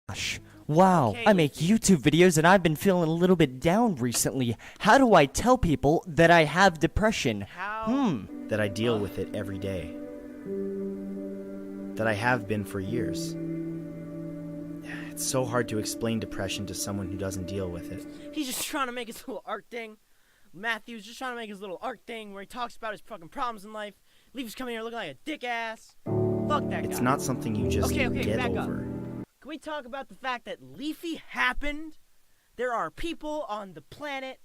Gosh, wow, Okay, I make YouTube videos and I've been feeling a little bit down recently. How do I tell people that I have depression? That I deal with it every day. That I have been for years. It's so hard to explain depression to someone who doesn't deal with it. He's just trying to make his little art thing. Matthew's just trying to make his little art thing where he talks about his fucking problems in life. Leafy's coming here looking like a dick ass. Fuck that guy. It's not something you just Okay, get back over. up. Can we talk about the fact that Leafy happened? There are people on the planet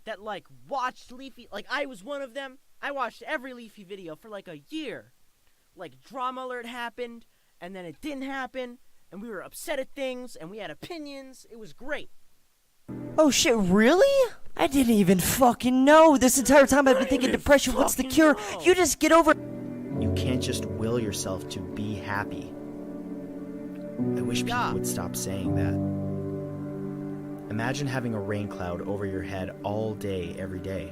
that, like, watched Leafy. Like, I was one of them. I watched every Leafy video for, like, a year. Like, Drama Alert happened, and then it didn't happen, and we were upset at things, and we had opinions. It was great. Oh shit, really? I didn't even fucking know. This entire time I've been thinking depression, what's the cure? know. You just get over. You can't just will yourself to be happy. I wish people would stop saying that. Imagine having a rain cloud over your head all day, every day.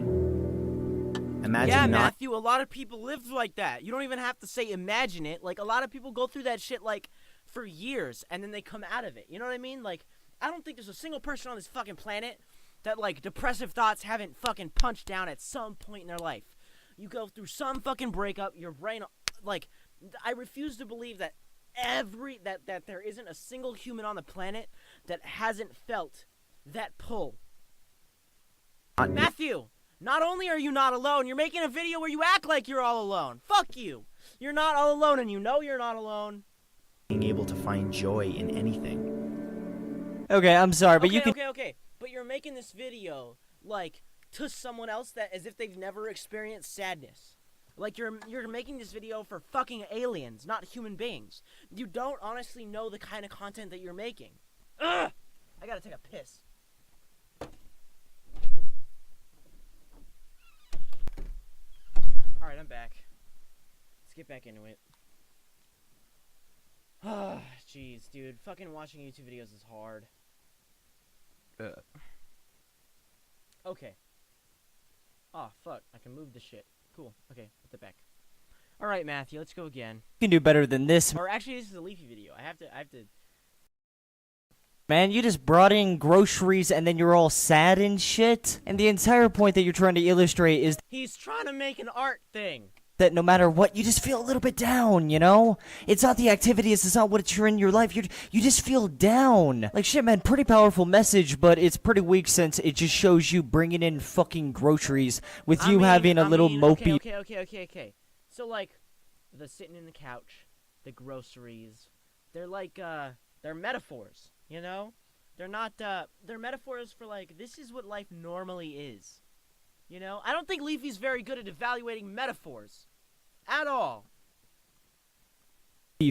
Imagine Yeah, not. Matthew, a lot of people live like that. You don't even have to say imagine it. Like, a lot of people go through that shit, like, for years, and then they come out of it. You know what I mean? Like, I don't think there's a single person on this fucking planet that, like, depressive thoughts haven't fucking punched down at some point in their life. You go through some fucking breakup, your brain, like, I refuse to believe that that there isn't a single human on the planet that hasn't felt that pull. Matthew, not only are you not alone, you're making a video where you act like you're all alone. Fuck you. You're not all alone, and you know you're not alone. Being able to find joy in anything. Okay, I'm sorry, but you can. Okay. But you're making this video, like, to someone else that as if they've never experienced sadness. Like, you're making this video for fucking aliens, not human beings. You don't honestly know the kind of content that you're making. Ugh! I gotta take a piss. Alright, I'm back. Let's get back into it. Ah, jeez, dude. Fucking watching YouTube videos is hard. Okay. Oh, fuck. I can move the shit. Cool. Okay, put that back. Alright, Matthew, let's go again. You can do better than this. Or actually, this is a Leafy video. I have to... Man, you just brought in groceries and then you're all sad and shit. And the entire point that you're trying to illustrate is He's trying to make an art thing. that no matter what, you just feel a little bit down, you know? It's not the activities, it's not what you're in your life, you just feel down. Like, shit, man, pretty powerful message, but it's pretty weak since it just shows you bringing in fucking groceries with you having a little mopey... Okay. So, like, the sitting in the couch, the groceries, they're like, they're metaphors, you know? They're not, they're metaphors for, like, this is what life normally is. You know? I don't think Leafy's very good at evaluating metaphors. At all.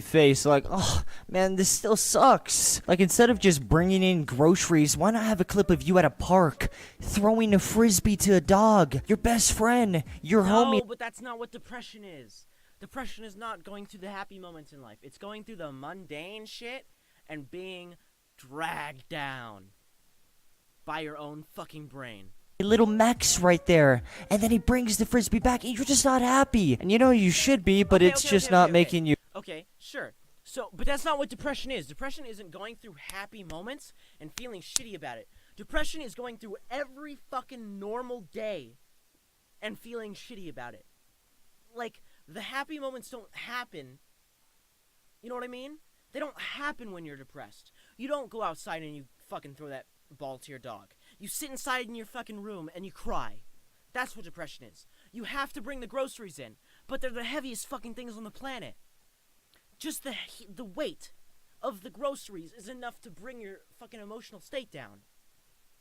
face like, oh man, this still sucks. Like, instead of just bringing in groceries, why not have a clip of you at a park throwing a frisbee to a dog, your best friend, your homie? No, but that's not what depression is. Depression is not going through the happy moments in life. It's going through the mundane shit and being dragged down by your own fucking brain. Little Max right there, and then he brings the frisbee back and you're just not happy. And you know you should be, but it's just not making you. Okay, sure. So, but that's not what depression is. Depression isn't going through happy moments and feeling shitty about it. Depression is going through every fucking normal day and feeling shitty about it. Like, the happy moments don't happen. You know what I mean? They don't happen when you're depressed. You don't go outside and you fucking throw that ball to your dog. You sit inside in your fucking room and you cry. That's what depression is. You have to bring the groceries in, but they're the heaviest fucking things on the planet. Just the weight of the groceries is enough to bring your fucking emotional state down.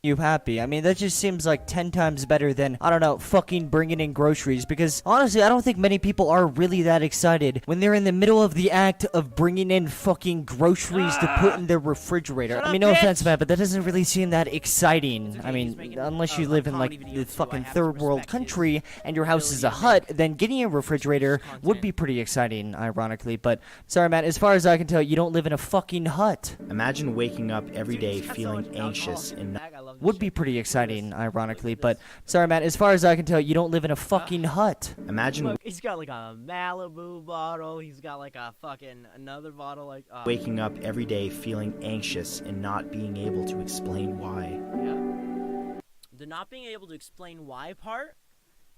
You happy. I mean, that just seems like 10 times better than, I don't know, fucking bringing in groceries. Because, honestly, I don't think many people are really that excited when they're in the middle of the act of bringing in fucking groceries to put in their refrigerator. I mean, no offense, man, but that doesn't really seem that exciting. Okay, I mean, unless you live in, like, the fucking third world country and your house is a hut, then getting a refrigerator would be pretty exciting, ironically. But, sorry, man, as far as I can tell, you don't live in a fucking hut. Imagine waking up every day feeling anxious and I love dog. would be pretty exciting, ironically. But sorry, Matt. As far as I can tell, you don't live in a fucking hut. Imagine Look, he's got like a Malibu bottle. He's got like a fucking another bottle. Like waking up every day feeling anxious and not being able to explain why. yeah. The not being able to explain why part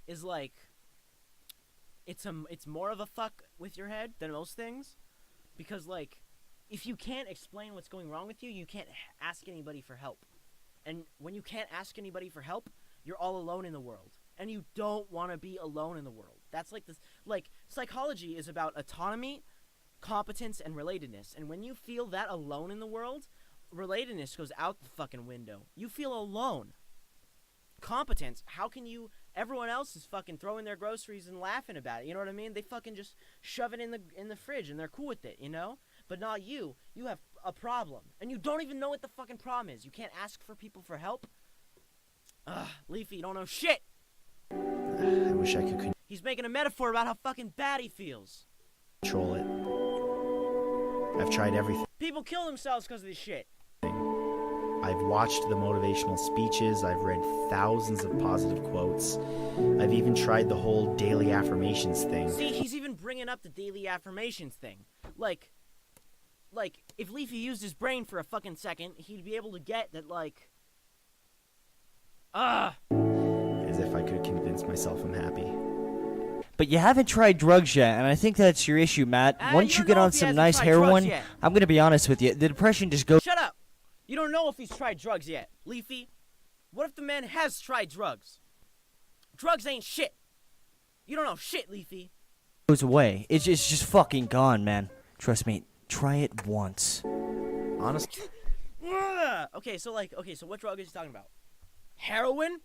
is like it's more of a fuck with your head than most things, because like if you can't explain what's going wrong with you, you can't ask anybody for help. And when you can't ask anybody for help, you're all alone in the world. And you don't want to be alone in the world. That's like this, like, psychology is about autonomy, competence, and relatedness. And when you feel that alone in the world, relatedness goes out the fucking window. You feel alone. Competence, how can you, everyone else is fucking throwing their groceries and laughing about it, you know what I mean? They fucking just shove it in the fridge and they're cool with it, you know? But not you. You have a problem. And you don't even know what the fucking problem is. You can't ask for people for help. Ugh, Leafy, you don't know shit. I wish I could He's making a metaphor about how fucking bad he feels. control it. I've tried everything. People kill themselves because of this shit. I've watched the motivational speeches. I've read thousands of positive quotes. I've even tried the whole daily affirmations thing. See, he's even bringing up the daily affirmations thing. Like, if Leafy used his brain for a fucking second, he'd be able to get that, like, As if I could convince myself I'm happy. But you haven't tried drugs yet, and I think that's your issue, Matt. Once you don't get know on if he some hasn't nice tried heroin, drugs yet. I'm gonna be honest with you, the depression just goes. Shut up! You don't know if he's tried drugs yet, Leafy. What if the man has tried drugs? Drugs ain't shit. You don't know shit, Leafy. Goes away. It's just fucking gone, man. Trust me. Try it once. Honestly, Okay, so what drug is he talking about? Heroin?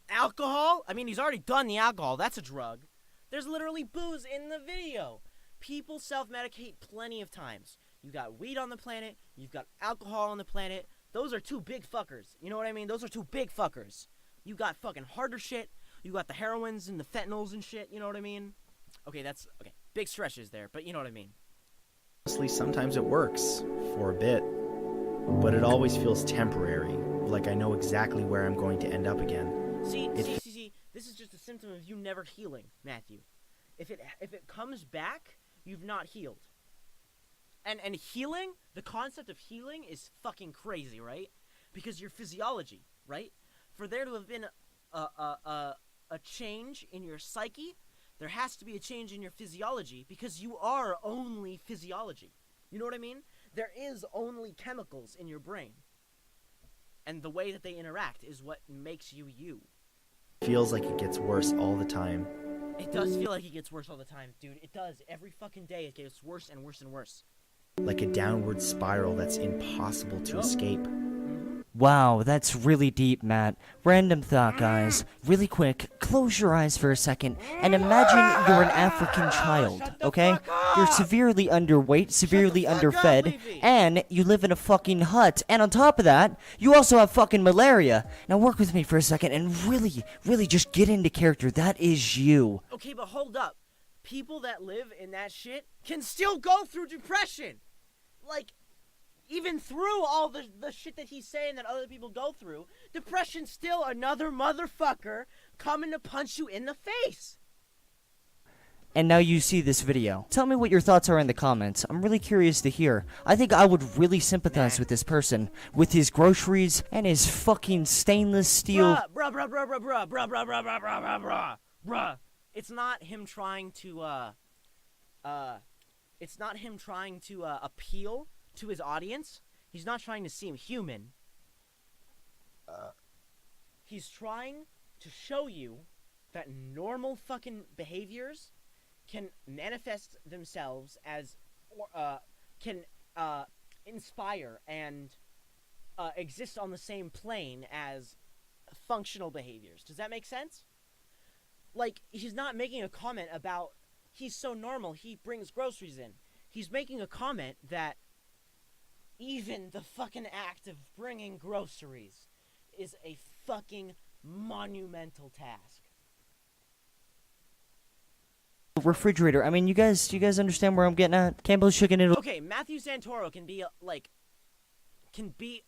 Alcohol? I mean, he's already done the alcohol. That's a drug. There's literally booze in the video. People self-medicate plenty of times. You got weed on the planet. You've got alcohol on the planet. Those are two big fuckers. You know what I mean? Those are two big fuckers. You got fucking harder shit. You got the heroines and the fentanyls and shit. You know what I mean? Okay, okay. Big stretches there, but you know what I mean. sometimes it works for a bit, but it always feels temporary, like I know exactly where I'm going to end up again. See, this is just a symptom of you never healing, Matthew. If it comes back, you've not healed. And healing, the concept of healing is fucking crazy, right? Because your physiology, right? For there to have been a change in your psyche, there has to be a change in your physiology, because you are only physiology. You know what I mean? There is only chemicals in your brain. And the way that they interact is what makes you you. Feels like it gets worse all the time. It does feel like it gets worse all the time, dude. It does. Every fucking day it gets worse and worse and worse. Like a downward spiral that's impossible to escape. Wow, that's really deep, Matt. Random thought, guys. Really quick, close your eyes for a second and imagine you're an African child, okay? You're severely underweight, severely underfed, and you live in a fucking hut. And on top of that, you also have fucking malaria. Now work with me for a second and really just get into character. That is you. Okay, but hold up. People that live in that shit can still go through depression. Like, even through all the shit that he's saying that other people go through, depression's still another motherfucker coming to punch you in the face. And now you see this video. Tell me what your thoughts are in the comments. I'm really curious to hear. I think I would really sympathize with this person, with his groceries and his fucking stainless steel. Bruh. It's not him trying to appeal to his audience. He's not trying to seem human. He's trying to show you that normal fucking behaviors can manifest themselves as, can inspire and exist on the same plane as functional behaviors. Does that make sense? Like, he's not making a comment about he's so normal, he brings groceries in. He's making a comment that even the fucking act of bringing groceries is a fucking monumental task. Refrigerator. I mean, you guys understand where I'm getting at? Campbell's chicken noodle. Okay, Matthew Santoro can be,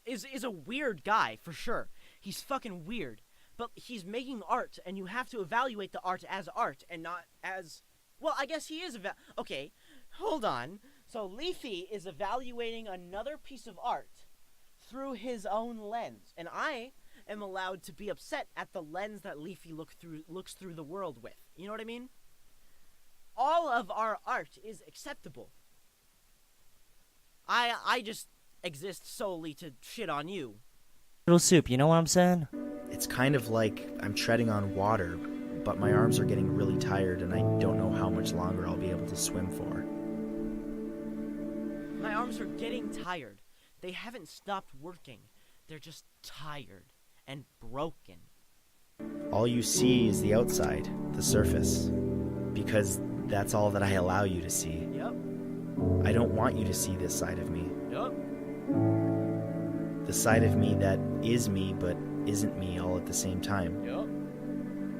is a weird guy for sure. He's fucking weird, but he's making art, and you have to evaluate the art as art and not as. Well, I guess he is okay. Hold on. So Leafy is evaluating another piece of art through his own lens, and I am allowed to be upset at the lens that Leafy looks through the world with. You know what I mean? All of our art is acceptable. I just exist solely to shit on you. Little soup, you know what I'm saying? It's kind of like I'm treading on water, but my arms are getting really tired and I don't know how much longer I'll be able to swim for. My arms are getting tired. They haven't stopped working. They're just tired and broken. All you see is the outside, the surface, because that's all that I allow you to see. Yep. I don't want you to see this side of me. Yep. The side of me that is me but isn't me all at the same time. Yep.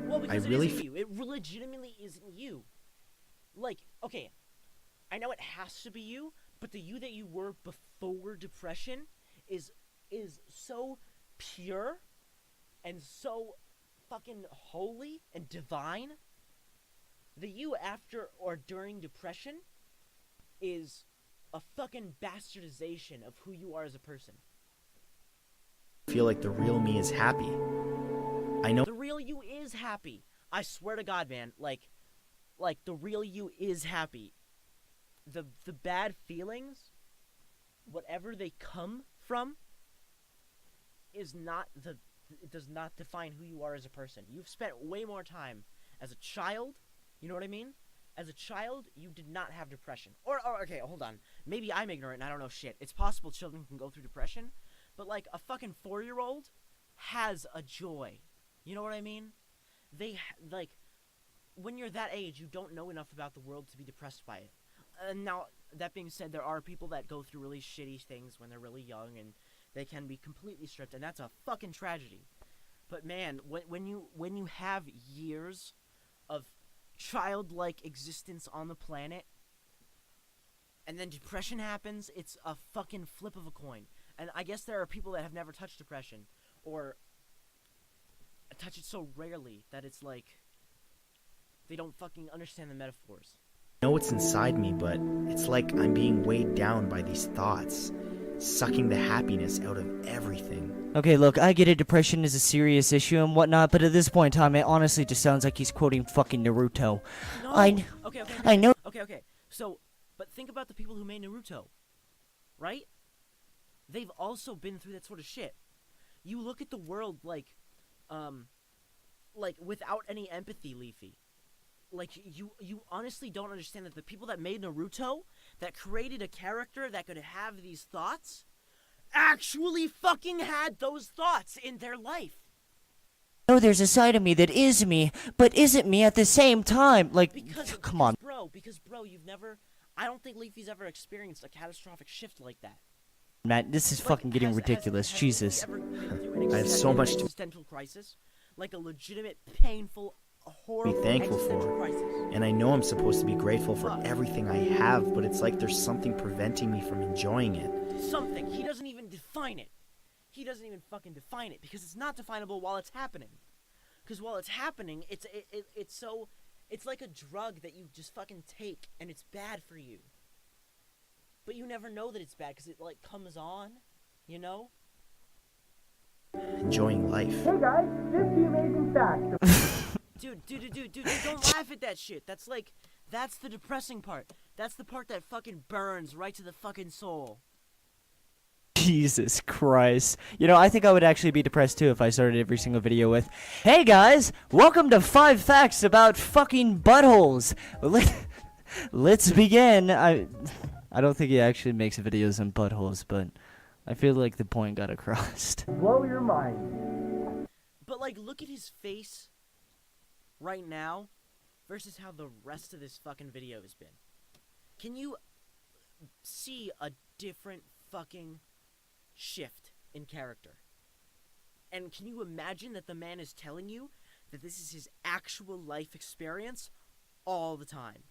Well, because really it isn't you. It legitimately isn't you. Like, okay, I know it has to be you, but the you that you were before depression is so pure and so fucking holy and divine. The you after or during depression is a fucking bastardization of who you are as a person. I feel like the real me is happy. I know The real you is happy. I swear to God, man. Like the real you is happy. The bad feelings, whatever they come from, it does not define who you are as a person. You've spent way more time as a child, you know what I mean? As a child, you did not have depression. Or okay, hold on. Maybe I'm ignorant and I don't know shit. It's possible children can go through depression, but like a fucking 4-year-old has a joy. You know what I mean? Like, when you're that age, you don't know enough about the world to be depressed by it. Now, that being said, there are people that go through really shitty things when they're really young, and they can be completely stripped, and that's a fucking tragedy. But man, when you have years of childlike existence on the planet, and then depression happens, it's a fucking flip of a coin. And I guess there are people that have never touched depression, or touch it so rarely that it's like they don't fucking understand the metaphors. I know it's inside me, but it's like I'm being weighed down by these thoughts, sucking the happiness out of everything. Okay, look, I get it, depression is a serious issue and whatnot, but at this point in time, it honestly just sounds like he's quoting fucking Naruto. No. Okay. I know. Okay. So, but think about the people who made Naruto, right? They've also been through that sort of shit. You look at the world like without any empathy, Leafy. Like, you honestly don't understand that the people that made Naruto, that created a character that could have these thoughts, actually fucking had those thoughts in their life. No, there's a side of me that is me, but isn't me at the same time. Like, come on. Because bro, you've never... I don't think Leafy's ever experienced a catastrophic shift like that. Matt, this is fucking getting ridiculous. Has Jesus. Leafy ever been through I have so much to existential crisis? Like a legitimate, painful, horrible be thankful existential for. crisis. And I know I'm supposed to be grateful for everything I have, but it's like there's something preventing me from enjoying it. Something. He doesn't even define it. He doesn't even fucking define it, because it's not definable while it's happening. Because while it's happening, it's like a drug that you just fucking take, and it's bad for you. But you never know that it's bad, because it, like, comes on, you know? Enjoying life. Hey guys, 50 amazing facts. Dude, don't laugh at that shit. That's the depressing part. That's the part that fucking burns right to the fucking soul. Jesus Christ. You know, I think I would actually be depressed too if I started every single video with, "Hey guys, welcome to 5 facts about fucking buttholes." Let's begin. I don't think he actually makes videos on buttholes, but I feel like the point got across. Blow your mind. But, like, look at his face right now versus how the rest of this fucking video has been. Can you see a different fucking shift in character? And can you imagine that the man is telling you that this is his actual life experience all the time?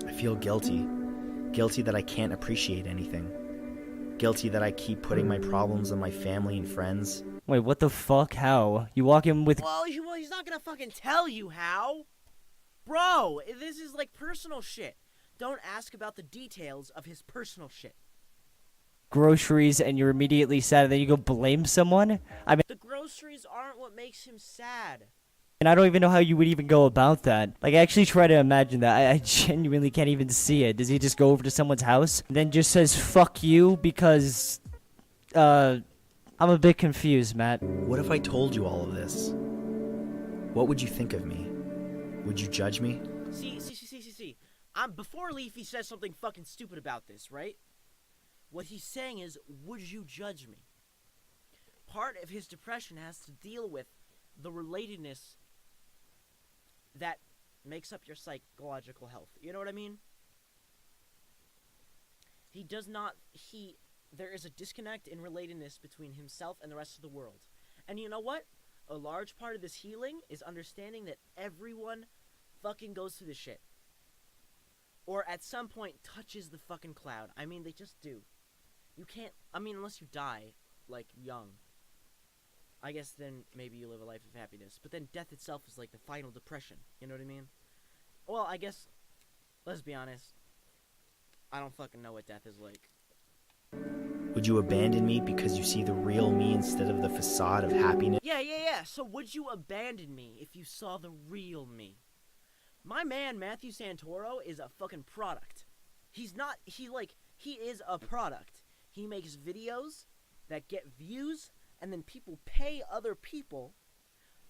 I feel guilty. Guilty that I can't appreciate anything. Guilty that I keep putting my problems on my family and friends. Wait, what the fuck? How? You walk in with... Well, he's not gonna fucking tell you how. Bro, this is like personal shit. Don't ask about the details of his personal shit. groceries and you're immediately sad and then you go blame someone? I mean, The groceries aren't what makes him sad. and I don't even know how you would even go about that. Like, I actually try to imagine that. I genuinely can't even see it. Does he just go over to someone's house and then just says, fuck you, because, I'm a bit confused, Matt. What if I told you all of this? What would you think of me? Would you judge me? See. Before Leafy says something fucking stupid about this, right? What he's saying is, would you judge me? Part of his depression has to deal with the relatedness that makes up your psychological health. You know what I mean? There is a disconnect in relatedness between himself and the rest of the world. And you know what? A large part of this healing is understanding that everyone fucking goes through this shit. Or at some point touches the fucking cloud. I mean, they just do. You can't, unless you die, like, young. I guess then maybe you live a life of happiness. But then death itself is like the final depression. You know what I mean? Well, I guess, let's be honest. I don't fucking know what death is like. Would you abandon me because you see the real me instead of the facade of happiness? Yeah. So would you abandon me if you saw the real me? My man, Matthew Santoro, is a fucking product. He is a product. He makes videos that get views, and then people pay other people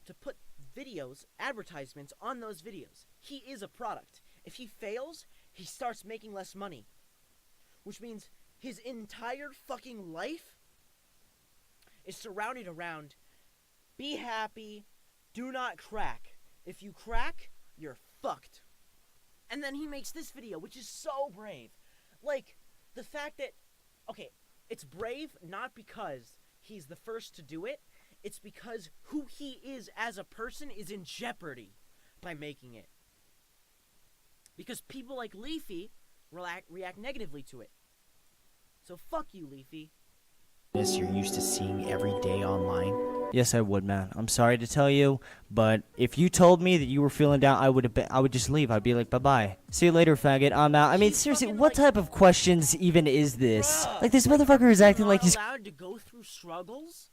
to put videos, advertisements on those videos. He is a product. If he fails, he starts making less money. Which means his entire fucking life is surrounded around, be happy, do not crack. If you crack, you're fucked. And then he makes this video, which is so brave. Like, the fact that, okay, it's brave not because he's the first to do it. It's because who he is as a person is in jeopardy by making it. Because people like Leafy react negatively to it. So fuck you, Leafy. You're used to seeing every day online. Yes, I would, man. I'm sorry to tell you, but if you told me that you were feeling down, I would just leave. I'd be like, bye-bye. See you later, faggot. I'm out. I mean, seriously, what type of questions even is this? Bruh, Like, this motherfucker is acting like he's... allowed to go through struggles?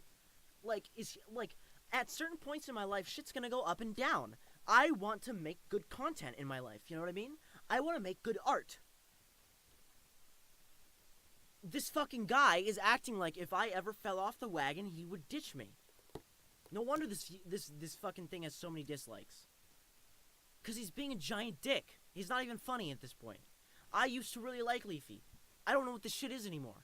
At certain points in my life, shit's gonna go up and down. I want to make good content in my life, you know what I mean? I want to make good art. This fucking guy is acting like if I ever fell off the wagon, he would ditch me. No wonder this fucking thing has so many dislikes. Because he's being a giant dick. He's not even funny at this point. I used to really like Leafy. I don't know what this shit is anymore.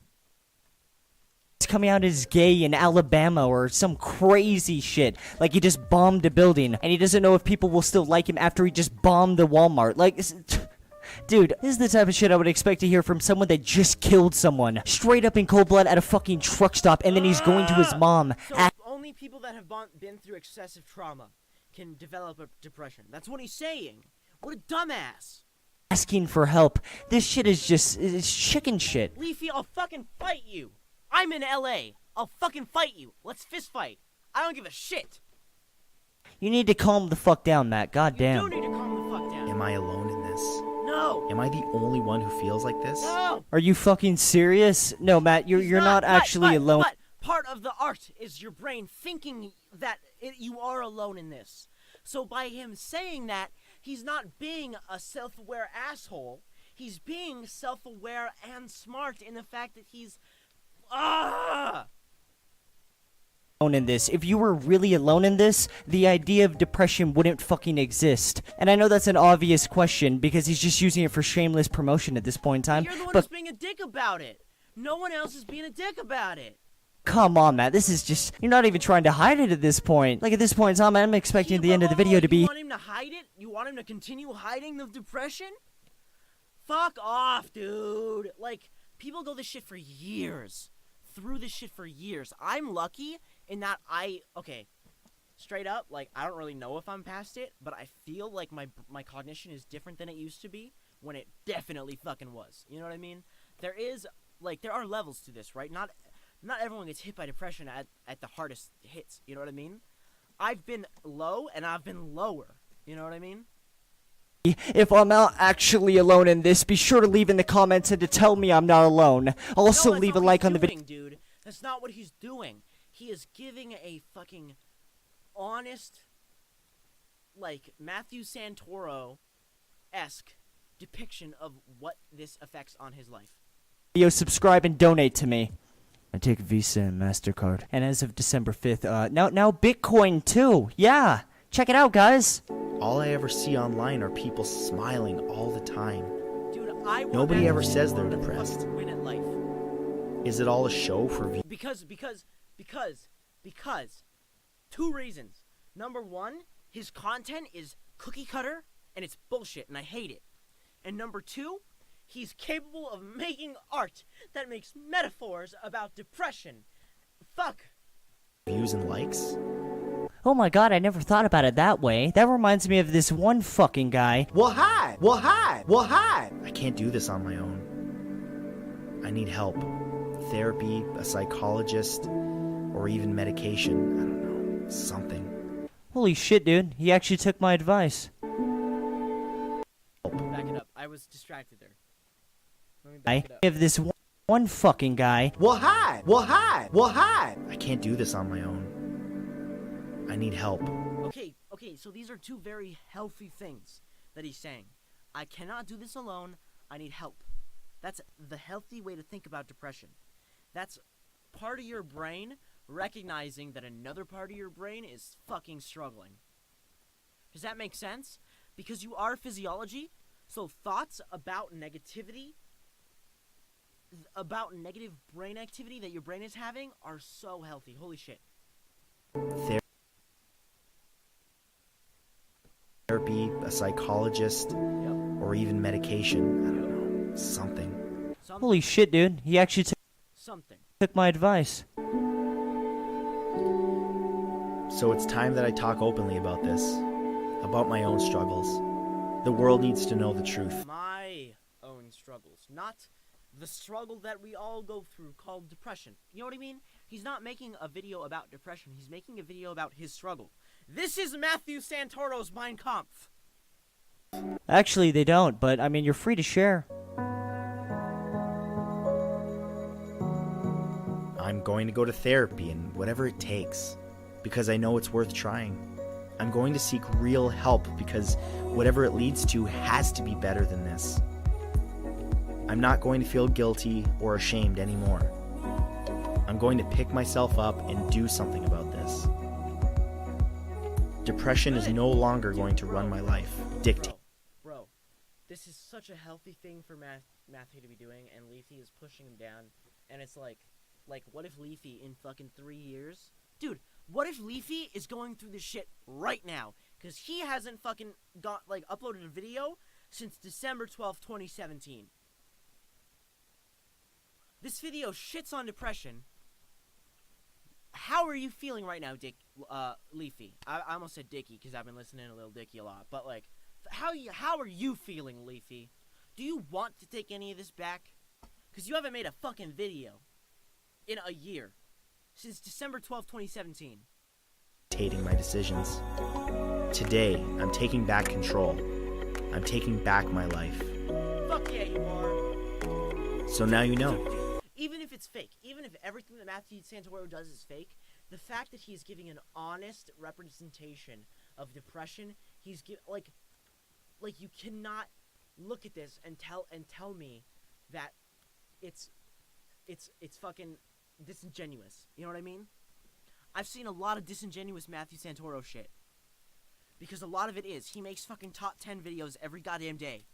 He's coming out as gay in Alabama or some crazy shit. Like, he just bombed a building, and he doesn't know if people will still like him after he just bombed the Walmart. Like... Dude, this is the type of shit I would expect to hear from someone that just killed someone. Straight up in cold blood at a fucking truck stop, and then he's going to his mom. So only people that have been through excessive trauma can develop a depression. That's what he's saying. What a dumbass. Asking for help. This shit is just... it's chicken shit. Leafy, I'll fucking fight you. I'm in LA. I'll fucking fight you. Let's fist fight. I don't give a shit. You need to calm the fuck down, Matt. You Goddamn. don't need to calm the fuck down. Am I alone in this? No. Am I the only one who feels like this? No. Are you fucking serious? No, Matt, you're not actually alone. But part of the art is your brain thinking that you are alone in this. So by him saying that, he's not being a self-aware asshole. He's being self-aware and smart in the fact that he's... Alone in this. If you were really alone in this, the idea of depression wouldn't fucking exist. And I know that's an obvious question because he's just using it for shameless promotion at this point in time. You're the one but who's being a dick about it. No one else is being a dick about it. come on, Matt. This is just... you're not even trying to hide it at this point. Like, at this point in time, I'm expecting the end of the video to be... You want him to hide it? You want him to continue hiding the depression? Fuck off, dude. Like, people go this shit for years. Through this shit for years. I'm lucky in that okay, straight up, like, I don't really know if I'm past it, but I feel like my cognition is different than it used to be when it definitely fucking was. You know what I mean? There is like there are levels to this, right? Not everyone gets hit by depression at the hardest hits. You know what I mean? I've been low and I've been lower. You know what I mean? If I'm not actually alone in this, be sure to leave in the comments and to tell me I'm not alone. Also, No, that's leave a not what like he's on the video. doing, dude. That's not what he's doing. He is giving a fucking honest, like Matthew Santoro-esque depiction of what this affects on his life. Subscribe and donate to me. I take Visa and MasterCard. And as of December 5th, now Bitcoin too. Yeah, check it out, guys. All I ever see online are people smiling all the time. Dude, I want Nobody Matthew ever says they're Santoro to depressed. fucking win at life. Is it all a show for views? Because 2 reasons. Number 1, his content is cookie cutter and it's bullshit and I hate it. And number 2, he's capable of making art that makes metaphors about depression. Fuck. Views and likes? Oh my god, I never thought about it that way. That reminds me of this one fucking guy. Well, hi! I can't do this on my own. I need help. Therapy, a psychologist, or even medication. I don't know. Something. Holy shit, dude. He actually took my advice. Back it up. I was distracted there. Let me back it up. Of this one fucking guy. Well, hi! I can't do this on my own. I need help. Okay, so these are 2 very healthy things that he's saying. I cannot do this alone. I need help. That's the healthy way to think about depression. That's part of your brain recognizing that another part of your brain is fucking struggling. Does that make sense? Because you are physiology, so thoughts about negativity, about negative brain activity that your brain is having are so healthy. Holy shit. Therapy, a psychologist, or even medication. I don't know. Something. Holy shit, dude. He actually took my advice. So it's time that I talk openly about this. About my own struggles. The world needs to know the truth. My own struggles, not the struggle that we all go through called depression. You know what I mean? He's not making a video about depression. He's making a video about his struggle. This is Matthew Santoro's Mein Kampf. Actually, they don't, but I mean, you're free to share. I'm going to go to therapy and whatever it takes. Because I know it's worth trying. I'm going to seek real help because whatever it leads to has to be better than this. I'm not going to feel guilty or ashamed anymore. I'm going to pick myself up and do something about this. Depression is no longer going to run my life. Bro, this is such a healthy thing for Matthew to be doing, and Leafy is pushing him down. And it's like, what if Leafy in fucking 3 years? Dude, what if Leafy is going through this shit right now? Because he hasn't fucking uploaded a video since December 12th, 2017. This video shits on depression. How are you feeling right now, Leafy? I almost said Dicky because I've been listening to Lil Dicky a lot. But, how are you feeling, Leafy? Do you want to take any of this back? Because you haven't made a fucking video in a year. Since December 12th, 2017. Dictating my decisions. Today, I'm taking back control. I'm taking back my life. Fuck yeah, you are. So now you know. Dude, even if it's fake, even if everything that Matthew Santoro does is fake, the fact that he's giving an honest representation of depression, he's you cannot look at this and tell me that it's fucking disingenuous. You know what I mean? I've seen a lot of disingenuous Matthew Santoro shit. Because a lot of it is. He makes fucking top 10 videos every goddamn day.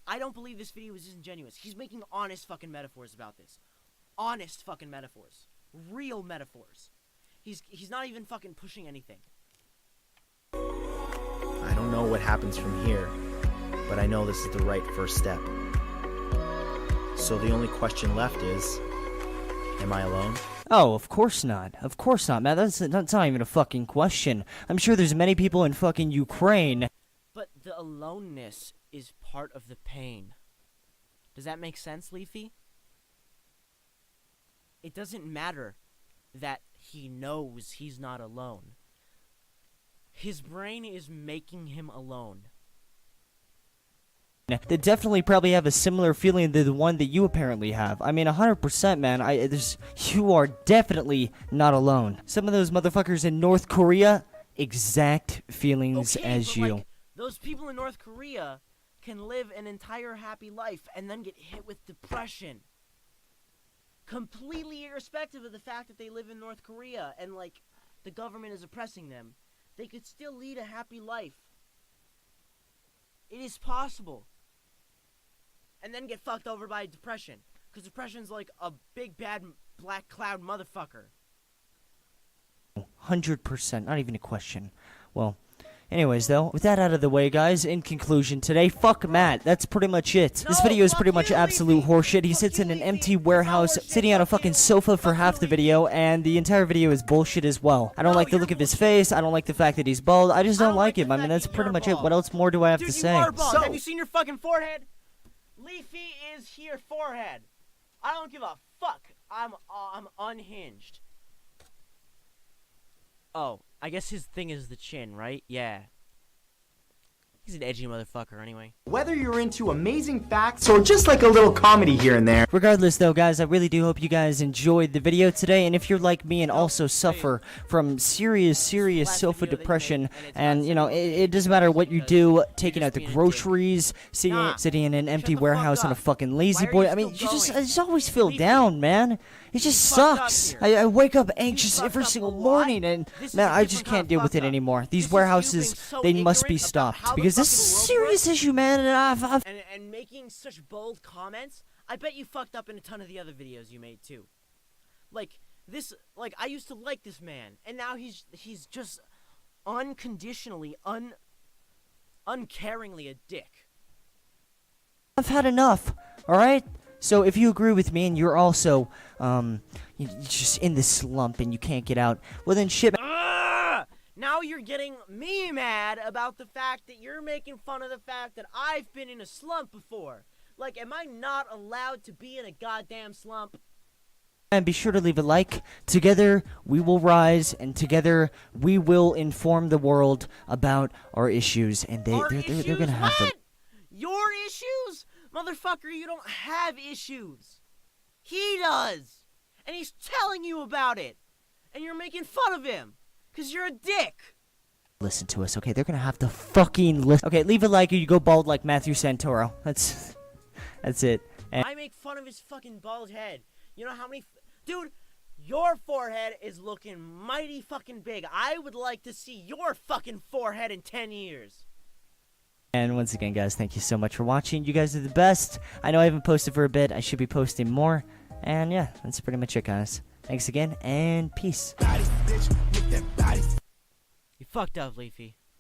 I don't believe this video is disingenuous. He's making honest fucking metaphors about this. Honest fucking metaphors. Real metaphors. He's not even fucking pushing anything. I don't know what happens from here, but I know this is the right first step. So the only question left is, am I alone? Oh, of course not. Of course not, man. That's not even a fucking question. I'm sure there's many people in fucking Ukraine. But the aloneness is part of the pain. Does that make sense, Leafy? it doesn't matter that he knows he's not alone. His brain is making him alone. They definitely probably have a similar feeling to the one that you apparently have. I mean, 100%, man. You are definitely not alone. Some of those motherfuckers in North Korea, exact feelings Okay, as but, you. like, those people in North Korea can live an entire happy life and then get hit with depression. Completely irrespective of the fact that they live in North Korea and, like, the government is oppressing them. They could still lead a happy life. It is possible. And then get fucked over by depression. Because depression's like a big bad black cloud motherfucker. 100%, not even a question. Well, anyways, though, with that out of the way, guys, in conclusion today, fuck Matt. That's pretty much it. This No, video is fuck pretty much you, absolute Leafy. horseshit. He Fuck sits you, in an Leafy. empty It's all warehouse, horseshit. sitting on a Fuck fucking you. sofa for Fuck half you, the Leafy. video, and the entire video is bullshit as well. I don't No, like the you're look of his bullshit. face. I don't like the fact that he's bald. I just I don't don't like like him. the I mean, fact that's that pretty you're much it. bald. What else more do I have Dude, to you say? are bald. So- Have you seen your fucking forehead? Leafy is here forehead. I don't give a fuck. I'm unhinged. Oh, I guess his thing is the chin, right? Yeah. He's an edgy motherfucker anyway. Whether you're into amazing facts or just like a little comedy here and there. Regardless, though, guys, I really do hope you guys enjoyed the video today. And if you're like me and also suffer from serious sofa depression, and you know, it doesn't matter what you do, taking out the groceries, sitting in an empty Shut the warehouse fuck on a up. fucking lazy Why are boy. you I mean, still I going? just always feel Leafy. down, man. It just You fucked up sucks. here. I wake up anxious fucked every up single a lot. morning, and This is man, a I just different kind can't of deal with it fucked up. anymore. This These is you warehouses, being so they must be ignorant about stopped how the because this is a fucking world serious issue, man. And I've and making such bold comments, I bet you fucked up in a ton of the other videos you made too. Like this, like I used to like this man, and now he's just unconditionally, uncaringly a dick. I've had enough, alright? So if you agree with me and you're also, you're just in this slump and you can't get out, well then shit, Now you're getting me mad about the fact that you're making fun of the fact that I've been in a slump before. Like, am I not allowed to be in a goddamn slump? and be sure to leave a like. Together we will rise, and together we will inform the world about our issues, and they're gonna have What? to. Your issues? Motherfucker, you don't have issues. He does. And he's telling you about it. And you're making fun of him. Because you're a dick. Listen to us, okay? They're gonna have to fucking listen. Okay, leave a like or you go bald like Matthew Santoro. That's it. And I make fun of his fucking bald head. You know how many... Dude, your forehead is looking mighty fucking big. I would like to see your fucking forehead in 10 years. And once again, guys, thank you so much for watching. You guys are the best. I know I haven't posted for a bit. I should be posting more. And yeah, that's pretty much it, guys. Thanks again, and peace. You fucked up, Leafy.